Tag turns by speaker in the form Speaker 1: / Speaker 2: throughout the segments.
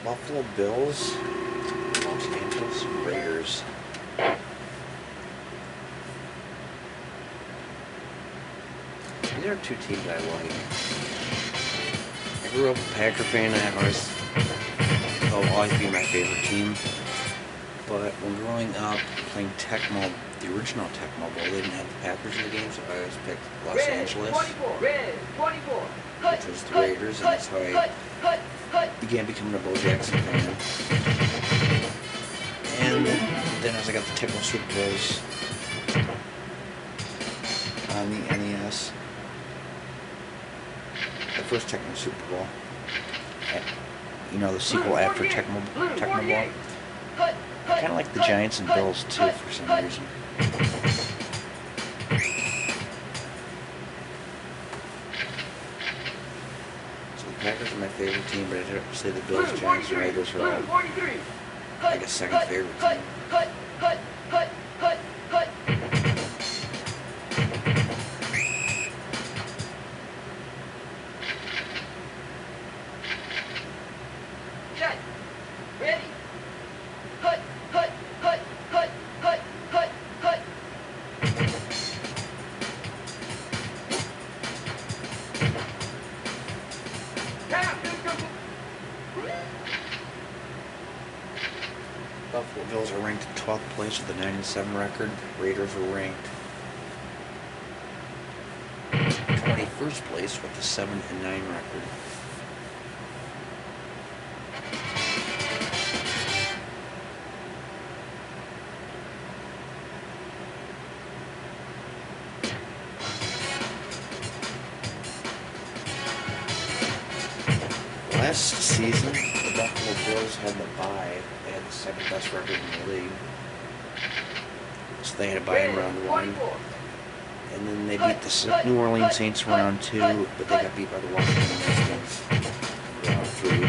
Speaker 1: Buffalo Bills, Los Angeles Raiders. These are two teams I like. I grew up a Packer fan. They'll always be my favorite team. But when growing up playing Tecmo, the original Tecmo Bowl, they didn't have the Packers in the game, so I always picked Los Angeles, which was the Raiders, and that's how I began becoming a Bo Jackson fan. And then as I got the Tecmo Super Bowls on the NES, the first Tecmo Super Bowl, you know, the sequel after Tecmo Bowl, I kind of like the Giants and Bills too for some reason. So the Packers are my favorite team, but I'd say the Bills, Giants, and Raiders are all like a second favorite team. Buffalo Bills are ranked in 12th place with a 9-7 record. Raiders are ranked 21st place with a 7-9 record. Last season, the Buffalo Bills had the bye. They had the second best record in the league. So they had a bye in round 1. And then they beat the New Orleans Saints in round 2, but they got beat by the Washington Redskins in round 3.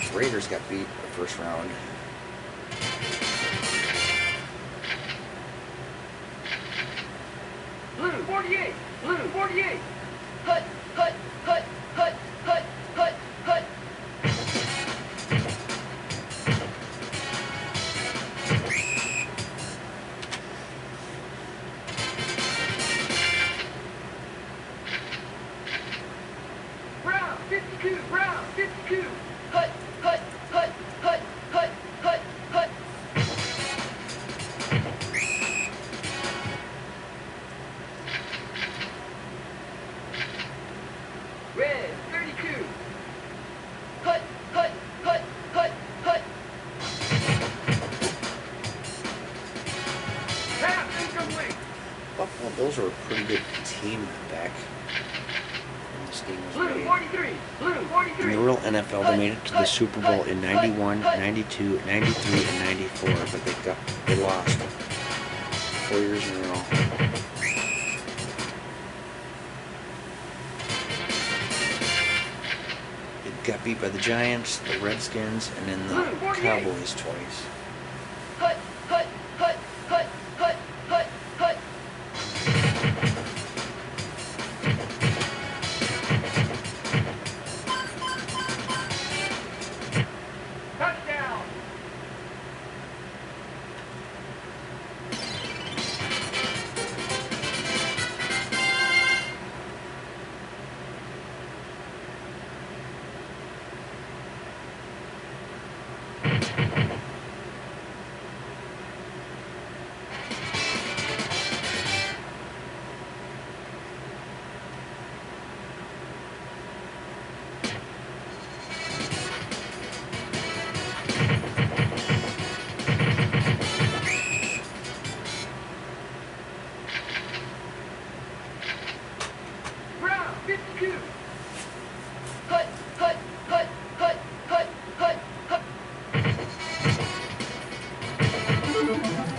Speaker 1: The Raiders got beat in the first round.
Speaker 2: Blue 48! Blue 48! Hut! Hut! Hut! Hut! Hut! Hut! Hut! Brown 52! Brown 52! Hut! Hut! Hut! Hut! Hut! Hut! Hut! Red 32. Hut, hut, hut, hut, hut. Pass incomplete.
Speaker 1: Buffalo Bills are a pretty good team back when this game was
Speaker 2: Blue
Speaker 1: made.
Speaker 2: 43. Blue 43.
Speaker 1: In the real NFL, they made it to the Super Bowl in 91, 92, 93, and 94, but they lost 4 years in a row. Got beat by the Giants, the Redskins, and then the Cowboys twice.
Speaker 2: Hut, hut, hut, hut, hut, hut, hut. Touchdown. Brown 52. Hut, hut, hut, hut, hut, hut, hut.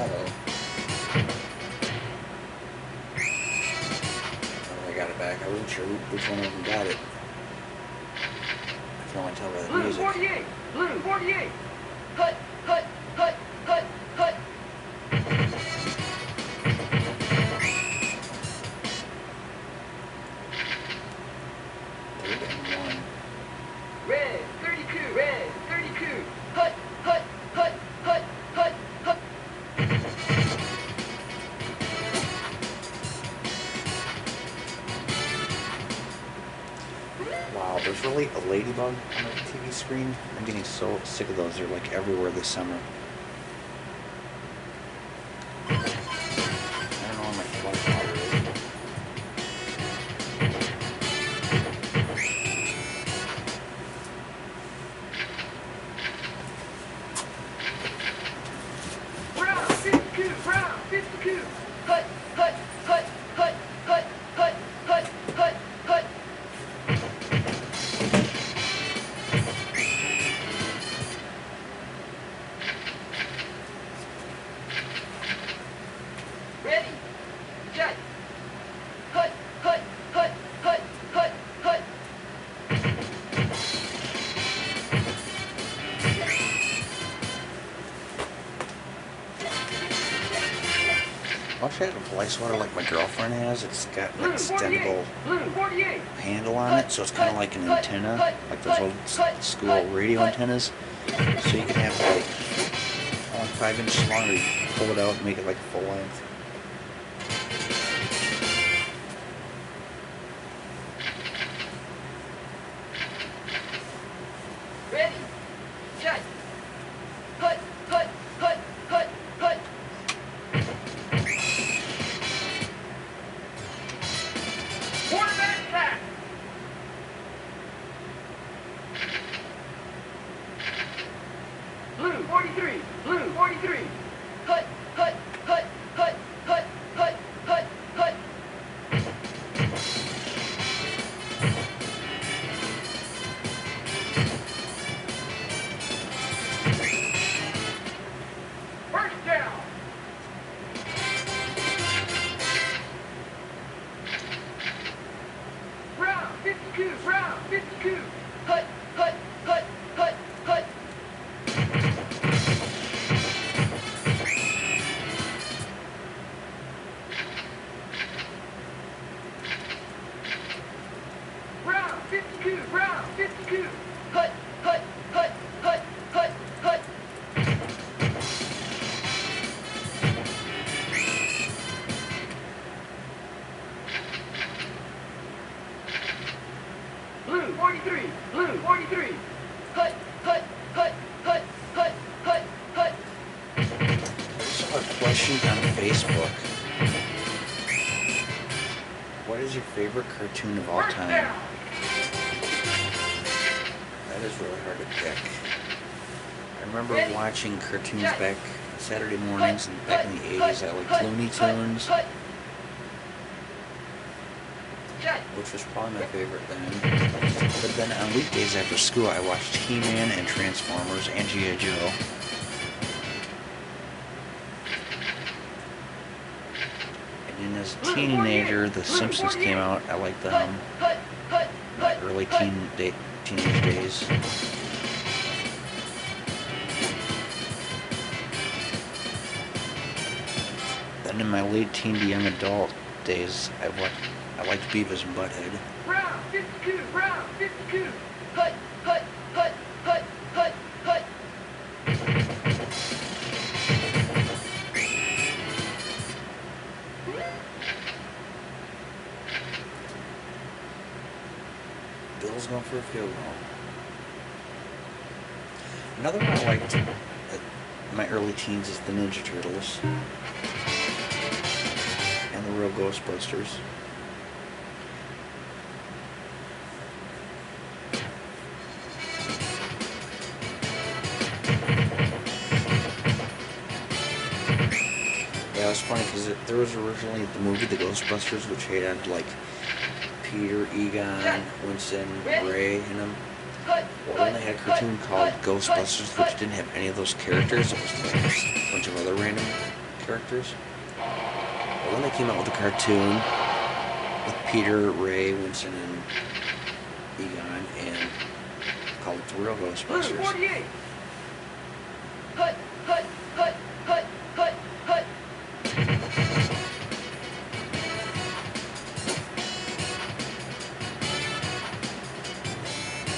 Speaker 1: Uh-oh. Oh, I got it back. I wasn't sure which one of them got it. I can only tell by the
Speaker 2: Blue
Speaker 1: music.
Speaker 2: 48. Blue 48. Hut, hut, hut, hut, hut.
Speaker 1: 3rd and 1.
Speaker 2: Red 32.
Speaker 1: Wow, there's really a ladybug on the TV screen. I'm getting so sick of those. They're like everywhere this summer. I don't know where my flush water is.
Speaker 2: Round 52, round 52. Hut, hut, hut, hut, hut, hut, hut, hut, hut. Ready, set. Hut, hut, hut, hut, hut, hut.
Speaker 1: I wish I had a fly swatter like my girlfriend has. It's got an
Speaker 2: Blue 48,
Speaker 1: extendable
Speaker 2: blue 48.
Speaker 1: handle on it, so it's kind of like an antenna, like those old school radio antennas. So you can have like 5 inches long, or you can pull it out and make it like full length.
Speaker 2: Ready, set. Hut, hut, hut, hut, hut. Quarterback sack. Blue 43, blue 43. Hut, hut, hut, hut, hut, hut, hut, hut. First down. Round 52, round 52. Hut, hut, hut, hut, hut. Round 52, round 52. Hut, hut, hut, hut, hut, hut. Blue 43, blue 43. Hut, hut, hut, hut, hut, hut, hut.
Speaker 1: I saw a question on Facebook. What is your favorite cartoon of all
Speaker 2: First
Speaker 1: time?
Speaker 2: down.
Speaker 1: That is really hard to pick. I remember watching cartoons back Saturday mornings and back in the 80s. I liked Looney Tunes,
Speaker 2: Hut. Set.
Speaker 1: which was probably my favorite then. But then on weekdays after school, I watched He-Man and Transformers and G.I. Joe. And then as a teenager, The Simpsons came out. I liked them.
Speaker 2: Hut, hut,
Speaker 1: My
Speaker 2: hut,
Speaker 1: early
Speaker 2: hut.
Speaker 1: teenage days. Then in my late teen to young adult days, I liked Beavis and Butthead.
Speaker 2: Round 52, round 52. Hut, hut, hut, hut, hut, hut.
Speaker 1: Bill's going for a field goal. Another one I liked in my early teens is the Ninja Turtles and the Real Ghostbusters. Yeah, it was funny because there was originally the movie The Ghostbusters, which had like Peter, Egon, Winston, Ray in them.
Speaker 2: Hut,
Speaker 1: Well, then they had a cartoon called Ghostbusters, which didn't have any of those characters. It was like just a bunch of other random characters. Well, then they came out with a cartoon with Peter, Ray, Winston, and Egon, and called it The Real
Speaker 2: blue
Speaker 1: Ghostbusters.
Speaker 2: 48. Hut, hut, hut, hut, hut, hut.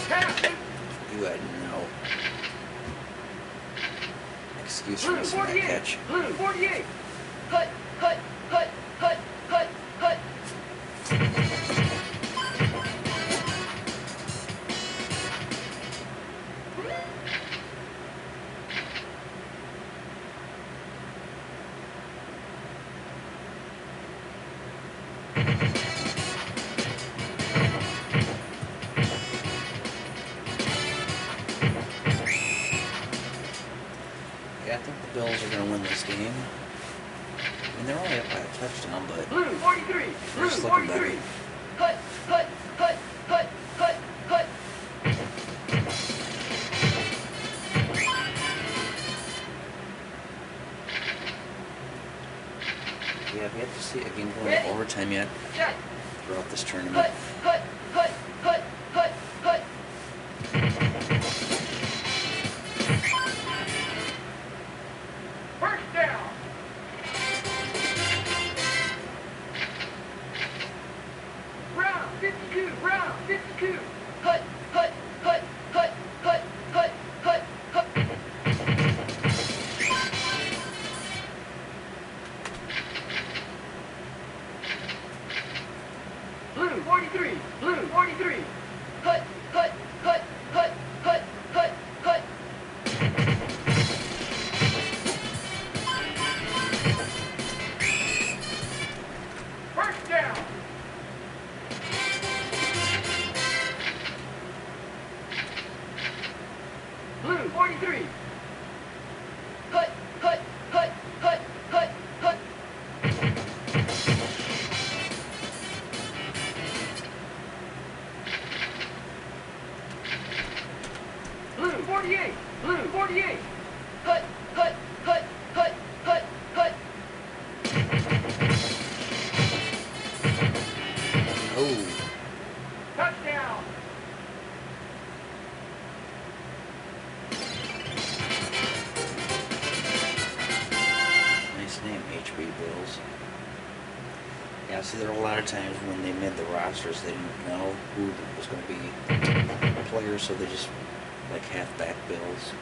Speaker 2: Pass.
Speaker 1: You had no excuse for
Speaker 2: Blue
Speaker 1: missing that
Speaker 2: 48.
Speaker 1: catch.
Speaker 2: Blue 48. Hut, hut, hut, hut, hut, hut.
Speaker 1: they're going to win this game. I mean, they're only up by a touchdown, but
Speaker 2: Blue 43.
Speaker 1: they're
Speaker 2: Blue
Speaker 1: just looking
Speaker 2: 43.
Speaker 1: better.
Speaker 2: Hut, hut, hut, hut, hut, hut.
Speaker 1: Yeah, we have to see a game going
Speaker 2: Ready?
Speaker 1: to overtime yet
Speaker 2: Shut.
Speaker 1: throughout this tournament.
Speaker 2: Hut, hut, hut, hut, hut, hut. First down. Round 52. Round 52. Hut, hut, hut, hut, hut, hut, hut, hut. Blue 43. Blue 43. Hut, hut, hut, hut, hut, hut, hut. First down. Blue 43. Hut, hut, hut, hut, hut, hut. Blue 48. Blue 48. Hut, hut, hut, hut, hut, hut.
Speaker 1: Oh,
Speaker 2: Touchdown.
Speaker 1: nice name, HB Bills. Yeah, see, there were a lot of times when they made the rosters, they didn't know who was going to be players, so they just like halfback Bills.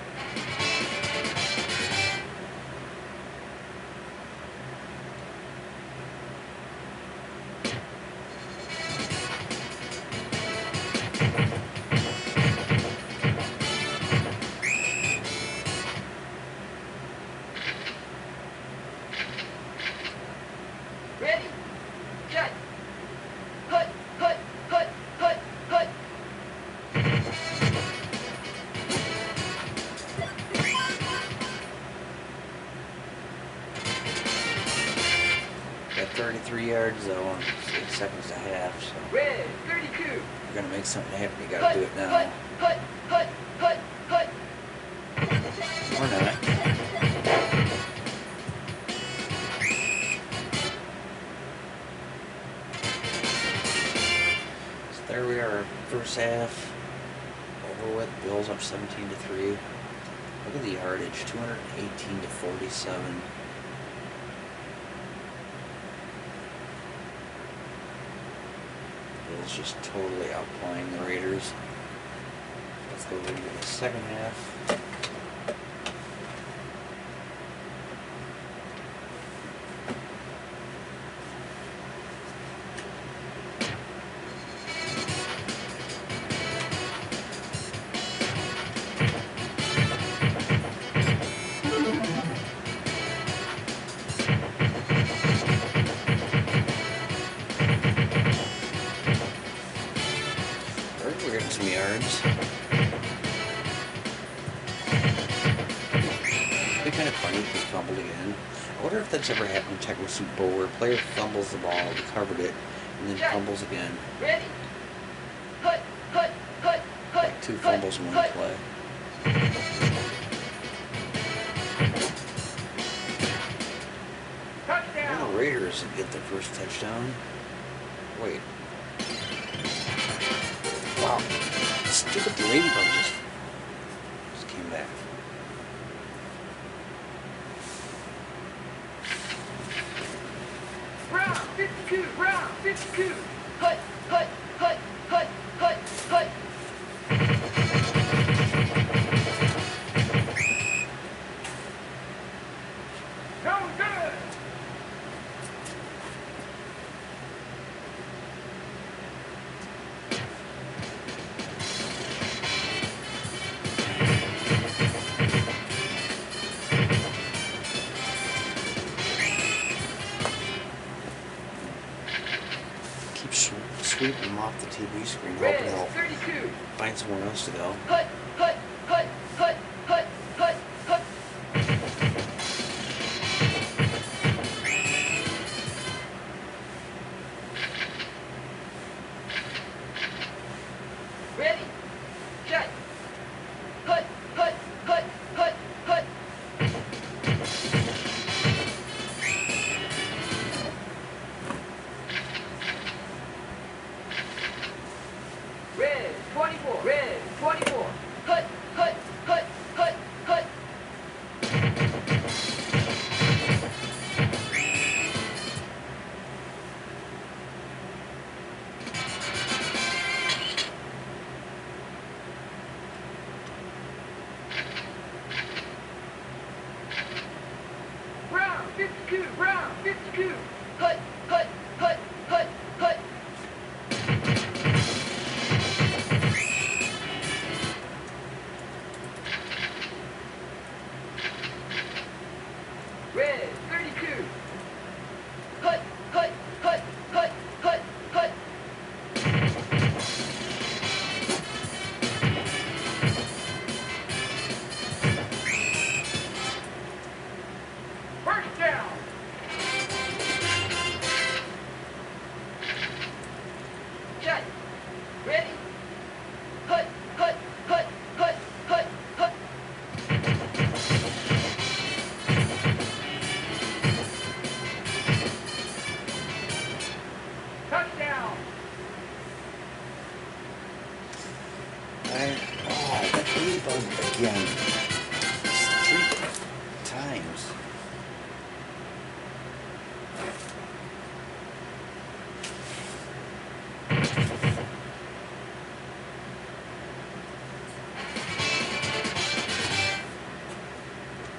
Speaker 2: Ready. Shut. Hut, hut, hut, hut, hut.
Speaker 1: Got 33 yards though, 6 seconds to half, so
Speaker 2: Red 32.
Speaker 1: if you're going to make something happen, you got
Speaker 2: Hut,
Speaker 1: to do it now.
Speaker 2: hut, hut, hut, hut, hut.
Speaker 1: Or not. So there we are, first half over with. Bills up 17-3. Look at the yardage, 218 to 47. Bills just totally outplaying the Raiders. Let's go into the second half. We're getting some yards. It'd be kind of funny if he fumbled again. I wonder if that's ever happened in Tecmo Super Bowl where a player fumbles the ball, recovered it, and then fumbles again.
Speaker 2: Ready. Hut, hut, hut, hut.
Speaker 1: Like 2
Speaker 2: hut,
Speaker 1: fumbles in one
Speaker 2: hut.
Speaker 1: play. Well,
Speaker 2: Touchdown.
Speaker 1: the Raiders did get their first touchdown. Wait. Wow. Stupid ladybug just came back.
Speaker 2: Round 52. Round 52. Hut, hut, hut, hut, hut, hut. No good.
Speaker 1: Sweep them off the TV screen,
Speaker 2: Red
Speaker 1: hoping they'll
Speaker 2: 32.
Speaker 1: find somewhere else to go.
Speaker 2: Hut, hut, hut, hut, hut, hut. Ready. Shut. Hut, hut, hut, hut, hut. Red 24. Red 24. Hut, hut, hut, hut, hut. Brown 52. Brown 52. Hut, hut, hut, hut, hut. Red 32. Hut, hut, hut, hut, hut, hut. First down. Shut. Ready. Hut, hut, hut, hut, hut, hut. Touchdown.
Speaker 1: That ladybug again. It's 3 times.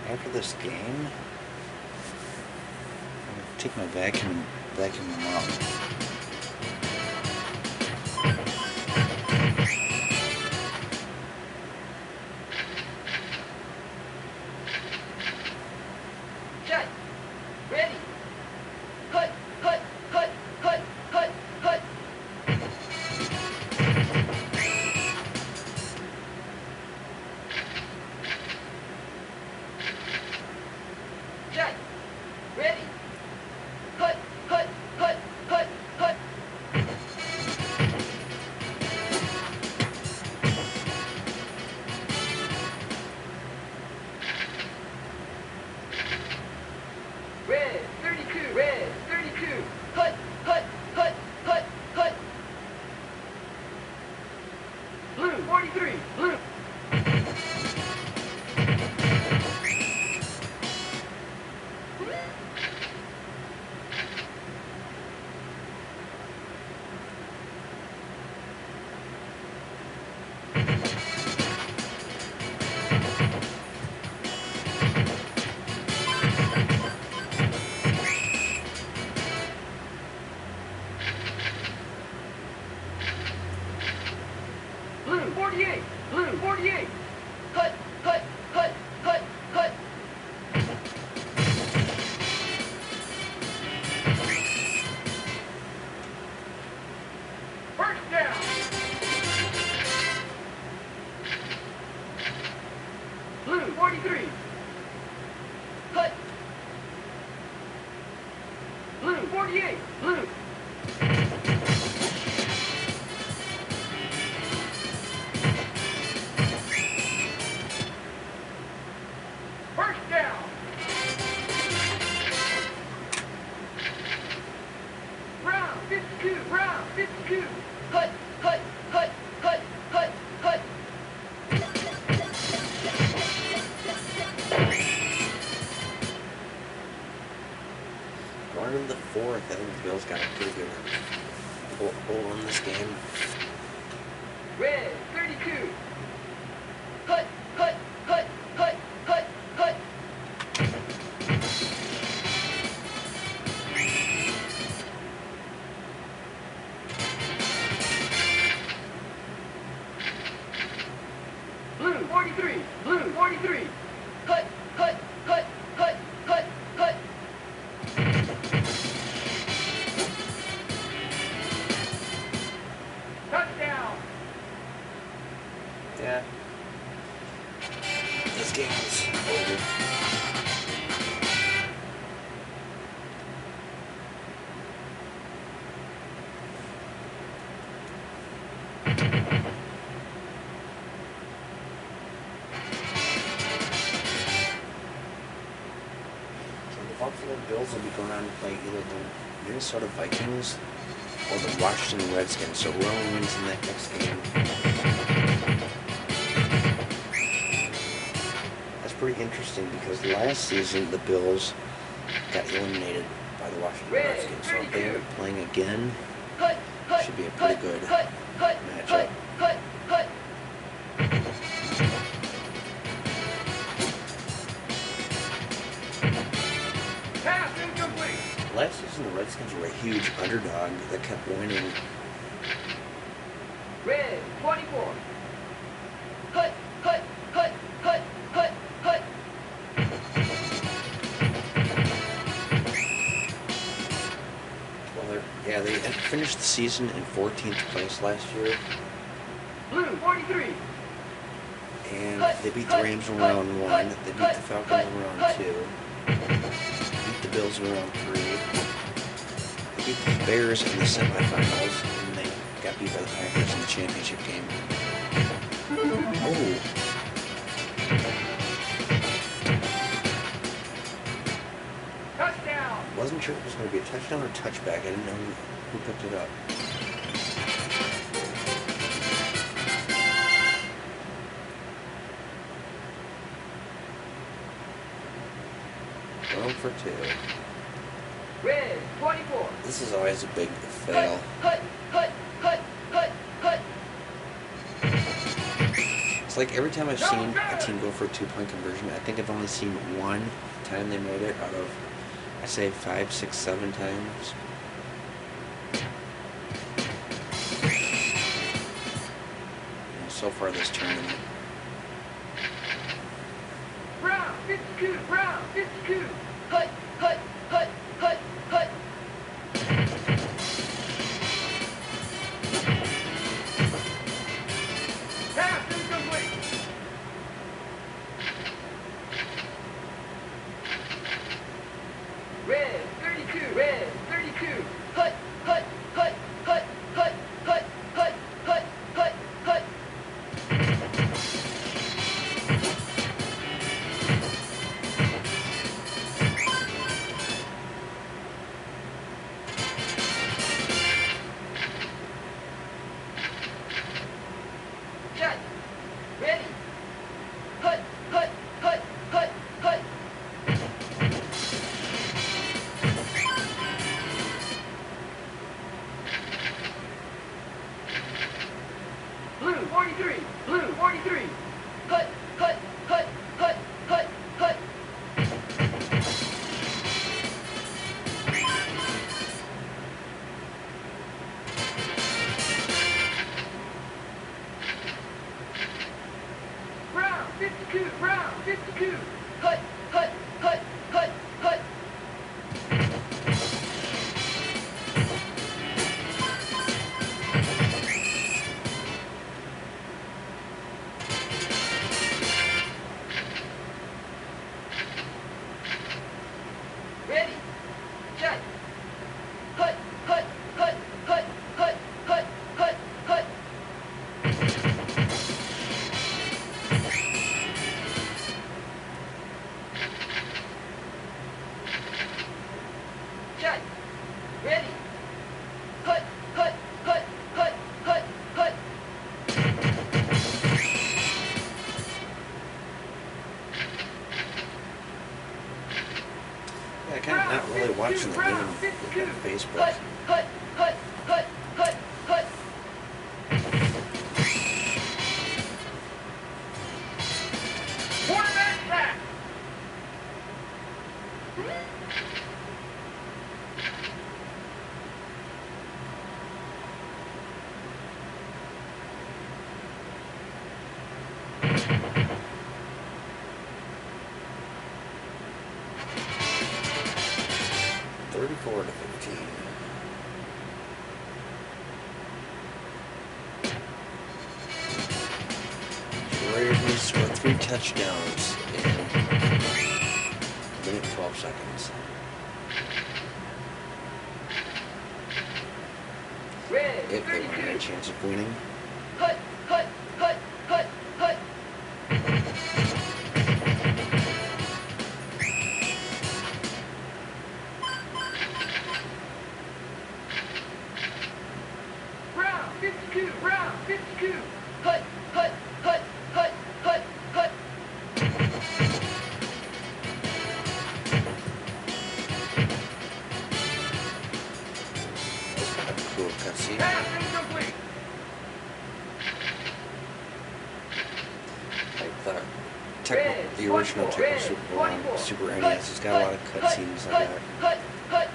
Speaker 1: After this game, I'm gonna take my vacuum them out.
Speaker 2: Shut. Ready. Hut, hut, hut, hut, hut, hut. Shut. Ready. Hut, hut, hut, hut, hut. Red 32. Red 32. Hut, hut, hut, hut, hut. Blue 43. Blue. Blue 48. Blue 48. Hut, hut, hut, hut, hut. First down. Blue 43. Hut. Blue 48. Blue. First down. Brown 52. Brown 52. Hut, hut, hut, hut, hut, hut.
Speaker 1: Going into the 4th, I think the Bills got a pretty good hold on this game.
Speaker 2: Red 32. Hut, hut, hut, hut, hut, hut. Blue 43. Blue 43. Hut, hut, hut, hut, hut, hut. Touchdown.
Speaker 1: Yeah. This game is over. Bills will be going on to play either the Minnesota Vikings or the Washington Redskins. So whoever wins in that next game. That's pretty interesting because last season the Bills got eliminated by the Washington Redskins. So if they end up playing again, it should be a pretty good matchup. Last season, the Redskins were a huge underdog that kept winning.
Speaker 2: Red 24.
Speaker 1: Well, yeah, they had finished the season in 14th place last year.
Speaker 2: Blue 43.
Speaker 1: And they beat the Rams in round 1. They beat the Falcons in round 2. Beat the Bills in round 3. They beat the Bears in the semifinals, and they got beat by the Packers in the championship game. Oh.
Speaker 2: Touchdown.
Speaker 1: Wasn't sure if it was going to be a touchdown or touchback. I didn't know who picked it up. Going for 2.
Speaker 2: Red 24.
Speaker 1: This is always a big fail. It's like every time I've seen a team go for a 2-point conversion, I think I've only seen one time they made it out of, I say 5, 6, 7 times. So far this tournament.
Speaker 2: Brown 52. Brown 52. Pass incomplete. Red 32. Red 32. Shut. Ready. Blue 43. Blue 43. Brown 52. Brown 52. Ready. Shut. Shut. Ready.
Speaker 1: Yeah, kind of not really watching the game on Facebook.
Speaker 2: Quarterback sack.
Speaker 1: Thirty-four to 15. The Raiders need to score 3 touchdowns in a minute 12 seconds.
Speaker 2: Red
Speaker 1: If they want
Speaker 2: 32.
Speaker 1: a chance of winning. the original Tecmo Super NES. It's got a lot of cutscenes like that.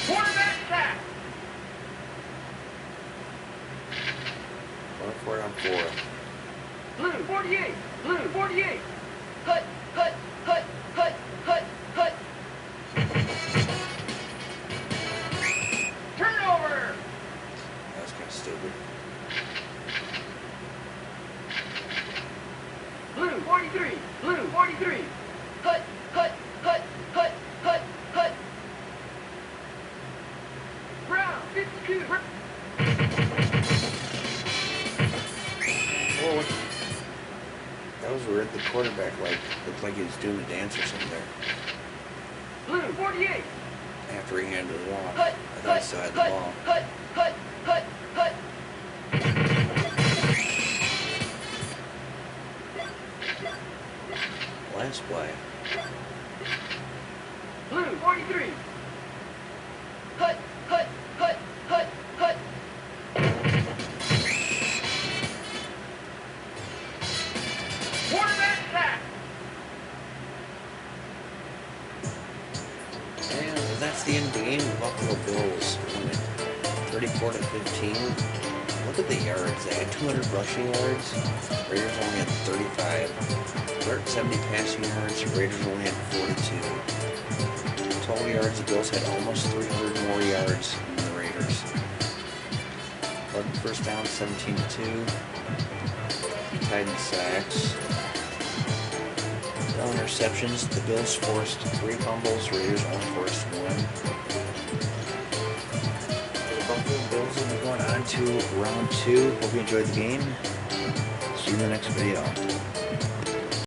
Speaker 2: Quarterback sack.
Speaker 1: Going for it on 4.
Speaker 2: Blue 48. Blue 48. Hut, hut, hut, hut, hut, hut. Turnover.
Speaker 1: That was kind of stupid.
Speaker 2: Blue 43. Blue 43. Hut, hut, hut, hut, hut, hut. Brown 52.
Speaker 1: Oh, that was weird. The quarterback looked like he was doing a dance or something there.
Speaker 2: Blue 48.
Speaker 1: After he handed the ball,
Speaker 2: Hut,
Speaker 1: I thought he still had the
Speaker 2: hut,
Speaker 1: ball.
Speaker 2: hut, hut, hut, hut.
Speaker 1: Last play.
Speaker 2: Blue 43. Hut, hut, hut, hut, hut. Quarterback sack.
Speaker 1: And that's the end of the game. The Buffalo Bills win it 34-15. Look at the yards. They had 200 rushing yards. Raiders only had 35. 170 passing yards. Raiders only had 42. Total yards, the Bills had almost 300 more yards than the Raiders. 11 first down, 17-2. Tied in sacks. No interceptions. The Bills forced 3 fumbles. Raiders only forced 1. The Buffalo Bills will be going on to round 2. Hope you enjoyed the game. See you in the next video.